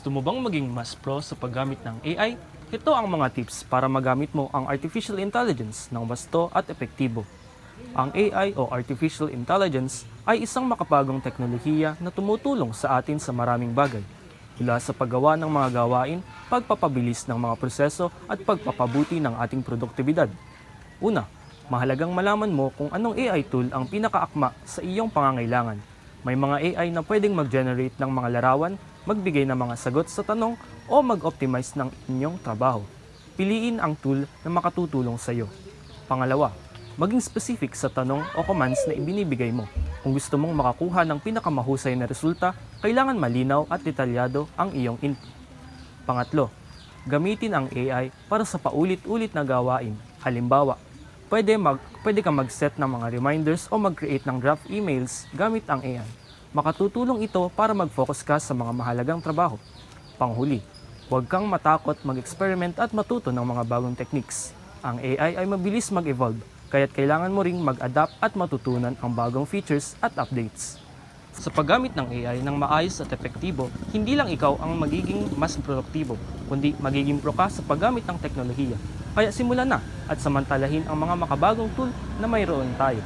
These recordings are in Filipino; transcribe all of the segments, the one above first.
Gusto mo bang maging mas pro sa paggamit ng AI? Ito ang mga tips para magamit mo ang artificial intelligence ng wasto at epektibo. Ang AI o artificial intelligence ay isang makabagong teknolohiya na tumutulong sa atin sa maraming bagay. Mula sa paggawa ng mga gawain, pagpapabilis ng mga proseso at pagpapabuti ng ating produktibidad. Una, mahalagang malaman mo kung anong AI tool ang pinakaakma sa iyong pangangailangan. May mga AI na pwedeng mag-generate ng mga larawan, magbigay ng mga sagot sa tanong o mag-optimize ng inyong trabaho. Piliin ang tool na makatutulong sa iyo. Pangalawa, maging specific sa tanong o commands na ibinibigay mo. Kung gusto mong makakuha ng pinakamahusay na resulta, kailangan malinaw at detalyado ang iyong input. Pangatlo, gamitin ang AI para sa paulit-ulit na gawain. Halimbawa, pwede kang mag-set ng mga reminders o mag-create ng draft emails gamit ang AI. Makatutulong ito para mag-focus ka sa mga mahalagang trabaho. Panghuli, huwag kang matakot mag-experiment at matuto ng mga bagong techniques. Ang AI ay mabilis mag-evolve, kaya't kailangan mo ring mag-adapt at matutunan ang bagong features at updates. Sa paggamit ng AI ng maayos at epektibo, hindi lang ikaw ang magiging mas produktibo, kundi magiging pro ka sa paggamit ng teknolohiya. Kaya simulan na at samantalahin ang mga makabagong tool na mayroon tayo.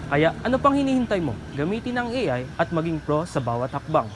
Kaya ano pang hinihintay mo? Gamitin ang AI at maging pro sa bawat hakbang.